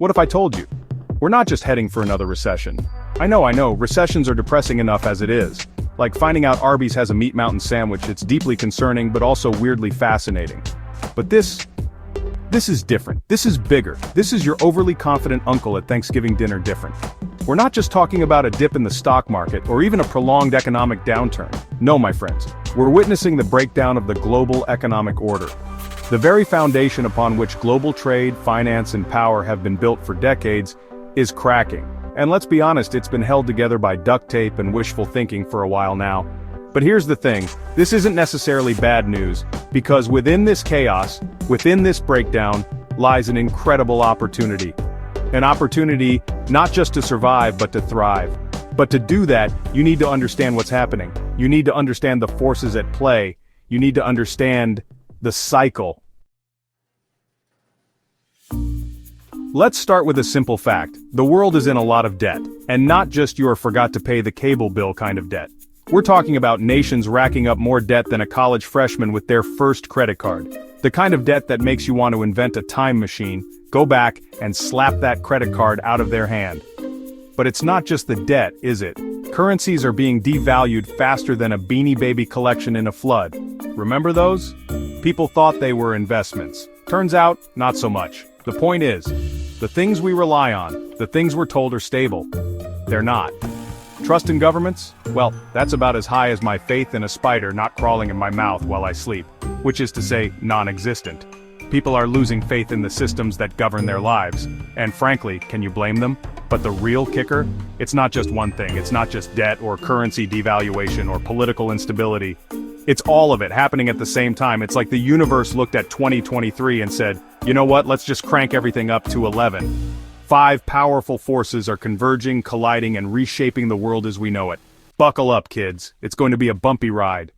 What if I told you? We're not just heading for another recession. I know, recessions are depressing enough as it is. Like finding out Arby's has a Meat Mountain sandwich, it's deeply concerning but also weirdly fascinating. But this is different. This is bigger. This is your overly confident uncle at Thanksgiving dinner different. We're not just talking about a dip in the stock market or even a prolonged economic downturn. No, my friends, we're witnessing the breakdown of the global economic order. The very foundation upon which global trade, finance, and power have been built for decades is cracking. And let's be honest, it's been held together by duct tape and wishful thinking for a while now. But here's the thing, this isn't necessarily bad news, because within this chaos, within this breakdown, lies an incredible opportunity. An opportunity not just to survive but to thrive. But to do that, you need to understand what's happening. You need to understand the forces at play. You need to understand the cycle. Let's start with a simple fact. The world is in a lot of debt, and not just your forgot to pay the cable bill kind of debt. We're talking about nations racking up more debt than a college freshman with their first credit card. The kind of debt that makes you want to invent a time machine, go back, and slap that credit card out of their hand. But it's not just the debt, is it? Currencies are being devalued faster than a Beanie Baby collection in a flood. Remember those? People thought they were investments. Turns out, not so much. The point is, the things we rely on, the things we're told are stable, they're not. Trust in governments? Well, that's about as high as my faith in a spider not crawling in my mouth while I sleep, which is to say, non-existent. People are losing faith in the systems that govern their lives, and frankly, can you blame them? But the real kicker? It's not just one thing, it's not just debt or currency devaluation or political instability. It's all of it happening at the same time. It's like the universe looked at 2023 and said, you know what, let's just crank everything up to 11. 5 powerful forces are converging, colliding, and reshaping the world as we know it. Buckle up, kids. It's going to be a bumpy ride.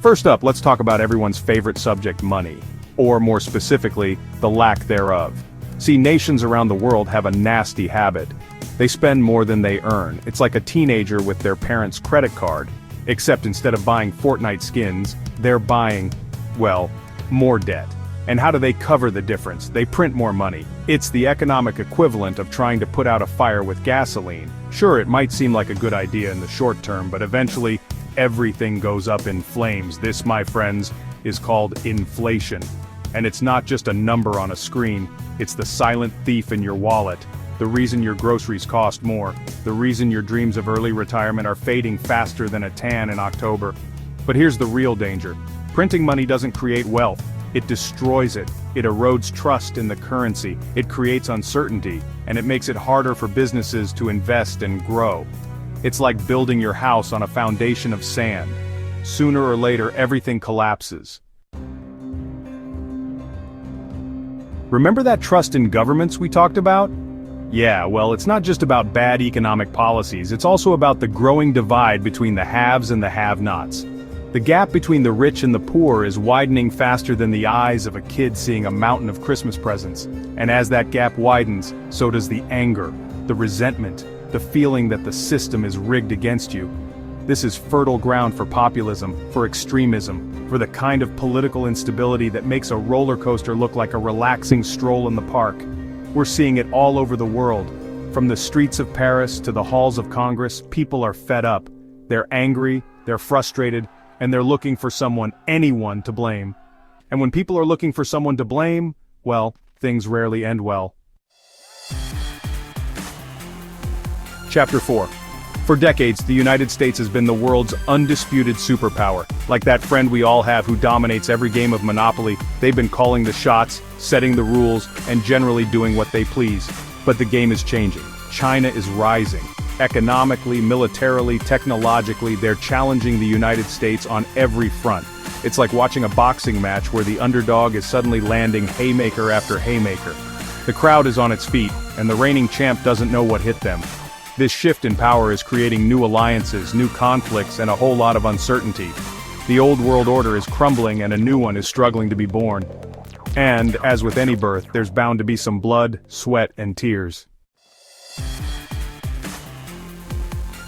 First up, let's talk about everyone's favorite subject, money. Or more specifically, the lack thereof. See, nations around the world have a nasty habit. They spend more than they earn. It's like a teenager with their parents' credit card. Except instead of buying Fortnite skins, they're buying, well, more debt. And how do they cover the difference? They print more money. It's the economic equivalent of trying to put out a fire with gasoline. Sure, it might seem like a good idea in the short term, but eventually, everything goes up in flames. This, my friends, is called inflation. And it's not just a number on a screen, it's the silent thief in your wallet. The reason your groceries cost more. The reason your dreams of early retirement are fading faster than a tan in October. But here's the real danger. Printing money doesn't create wealth. It destroys it. It erodes trust in the currency. It creates uncertainty, and it makes it harder for businesses to invest and grow. It's like building your house on a foundation of sand. Sooner or later, everything collapses. Remember that trust in governments we talked about? Yeah, well, it's not just about bad economic policies, it's also about the growing divide between the haves and the have-nots. The gap between the rich and the poor is widening faster than the eyes of a kid seeing a mountain of Christmas presents. And as that gap widens, so does the anger, the resentment, the feeling that the system is rigged against you. This is fertile ground for populism, for extremism, for the kind of political instability that makes a roller coaster look like a relaxing stroll in the park. We're seeing it all over the world. From the streets of Paris to the halls of Congress, people are fed up. They're angry, they're frustrated, and they're looking for someone, anyone, to blame. And when people are looking for someone to blame, well, things rarely end well. Chapter 4. For decades, the United States has been the world's undisputed superpower. Like that friend we all have who dominates every game of Monopoly, they've been calling the shots, setting the rules, and generally doing what they please. But the game is changing. China is rising. Economically, militarily, technologically, they're challenging the United States on every front. It's like watching a boxing match where the underdog is suddenly landing haymaker after haymaker. The crowd is on its feet, and the reigning champ doesn't know what hit them. This shift in power is creating new alliances, new conflicts, and a whole lot of uncertainty. The old world order is crumbling and a new one is struggling to be born. And, as with any birth, there's bound to be some blood, sweat, and tears.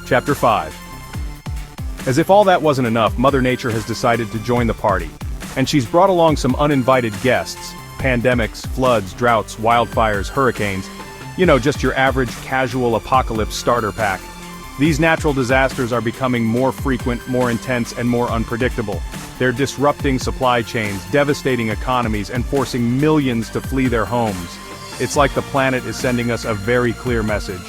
Chapter 5. As if all that wasn't enough, Mother Nature has decided to join the party. And she's brought along some uninvited guests. Pandemics, floods, droughts, wildfires, hurricanes. Just your average casual apocalypse starter pack. These natural disasters are becoming more frequent, more intense, and more unpredictable. They're disrupting supply chains, devastating economies, and forcing millions to flee their homes. It's like the planet is sending us a very clear message.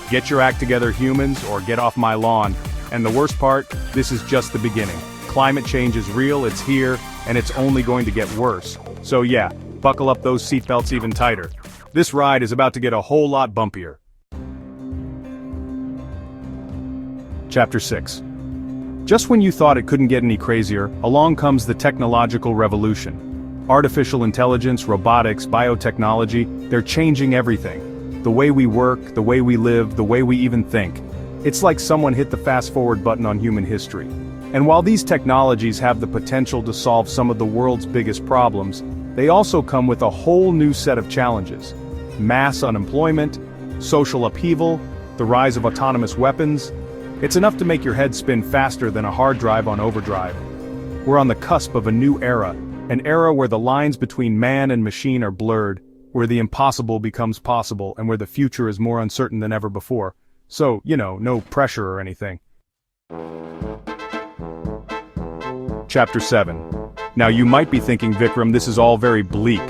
Get your act together, humans, or get off my lawn. And the worst part, this is just the beginning. Climate change is real, it's here, and it's only going to get worse. So yeah, buckle up those seatbelts even tighter. This ride is about to get a whole lot bumpier. Chapter 6. Just when you thought it couldn't get any crazier, along comes the technological revolution. Artificial intelligence, robotics, biotechnology, they're changing everything. The way we work, the way we live, the way we even think. It's like someone hit the fast-forward button on human history. And while these technologies have the potential to solve some of the world's biggest problems, they also come with a whole new set of challenges. Mass unemployment, social upheaval, the rise of autonomous weapons. It's enough to make your head spin faster than a hard drive on overdrive. We're on the cusp of a new era, an era where the lines between man and machine are blurred, where the impossible becomes possible, and where the future is more uncertain than ever before. So, no pressure or anything. Chapter 7. Now you might be thinking, Vikram, this is all very bleak.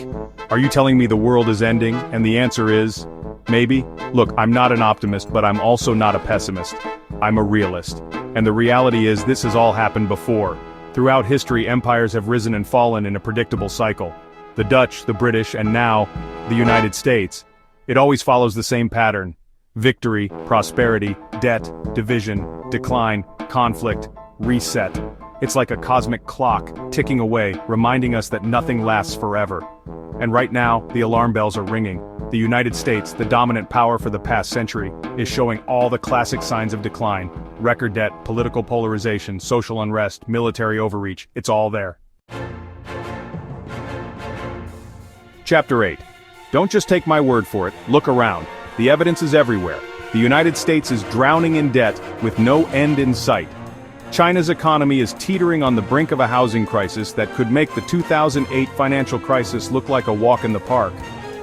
Are you telling me the world is ending? And the answer is, maybe. Look, I'm not an optimist, but I'm also not a pessimist. I'm a realist. And the reality is this has all happened before. Throughout history, empires have risen and fallen in a predictable cycle. The Dutch, the British, and now, the United States. It always follows the same pattern. Victory, prosperity, debt, division, decline, conflict, reset. It's like a cosmic clock, ticking away, reminding us that nothing lasts forever. And right now, the alarm bells are ringing. The United States, the dominant power for the past century, is showing all the classic signs of decline. Record debt, political polarization, social unrest, military overreach, it's all there. Chapter 8. Don't just take my word for it, look around. The evidence is everywhere. The United States is drowning in debt, with no end in sight. China's economy is teetering on the brink of a housing crisis that could make the 2008 financial crisis look like a walk in the park.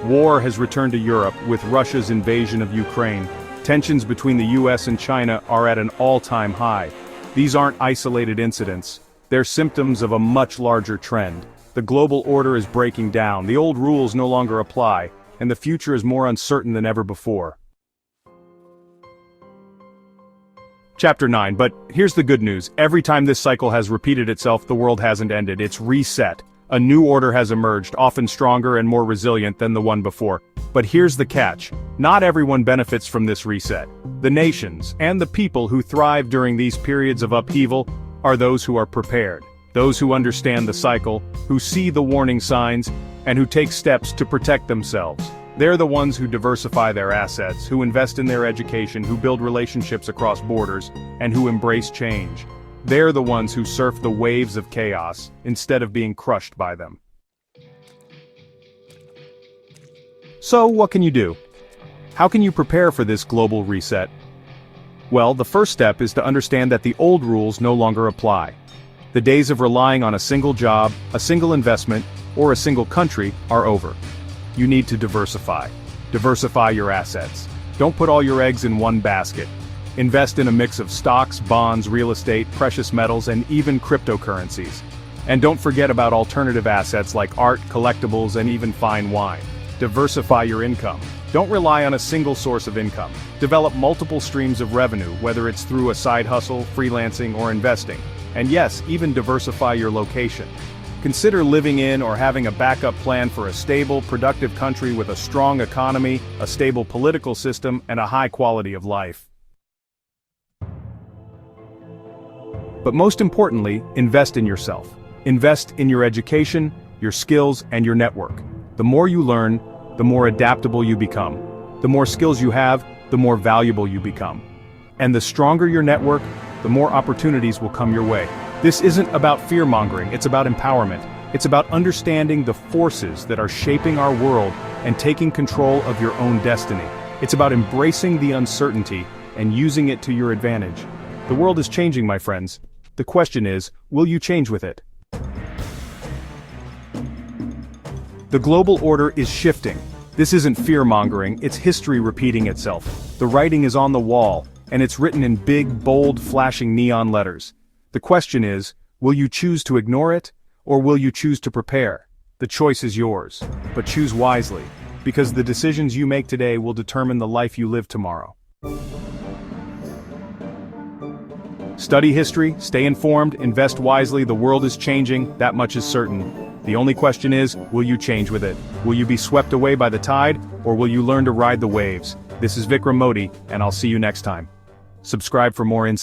War has returned to Europe with Russia's invasion of Ukraine. Tensions between the US and China are at an all-time high. These aren't isolated incidents. They're symptoms of a much larger trend. The global order is breaking down, the old rules no longer apply, and the future is more uncertain than ever before. Chapter 9, but here's the good news. Every time this cycle has repeated itself, the world hasn't ended, it's reset. A new order has emerged, often stronger and more resilient than the one before. But here's the catch. Not everyone benefits from this reset. The nations, and the people who thrive during these periods of upheaval, are those who are prepared. Those who understand the cycle, who see the warning signs, and who take steps to protect themselves. They're the ones who diversify their assets, who invest in their education, who build relationships across borders, and who embrace change. They're the ones who surf the waves of chaos, instead of being crushed by them. So, what can you do? How can you prepare for this global reset? Well, the first step is to understand that the old rules no longer apply. The days of relying on a single job, a single investment, or a single country are over. You need to diversify. Diversify your assets. Don't put all your eggs in one basket. Invest in a mix of stocks, bonds, real estate, precious metals, and even cryptocurrencies. And don't forget about alternative assets like art, collectibles, and even fine wine. Diversify your income. Don't rely on a single source of income. Develop multiple streams of revenue, whether it's through a side hustle, freelancing, or investing. And yes, even diversify your location. Consider living in or having a backup plan for a stable, productive country with a strong economy, a stable political system, and a high quality of life. But most importantly, invest in yourself. Invest in your education, your skills, and your network. The more you learn, the more adaptable you become. The more skills you have, the more valuable you become. And the stronger your network, the more opportunities will come your way. This isn't about fear-mongering, it's about empowerment. It's about understanding the forces that are shaping our world and taking control of your own destiny. It's about embracing the uncertainty and using it to your advantage. The world is changing, my friends. The question is, will you change with it? The global order is shifting. This isn't fear-mongering, it's history repeating itself. The writing is on the wall, and it's written in big, bold, flashing neon letters. The question is, will you choose to ignore it, or will you choose to prepare? The choice is yours, but choose wisely, because the decisions you make today will determine the life you live tomorrow. Study history, stay informed, invest wisely. The world is changing, that much is certain. The only question is, will you change with it? Will you be swept away by the tide, or will you learn to ride the waves? This is Vikram Modi, and I'll see you next time. Subscribe for more insights.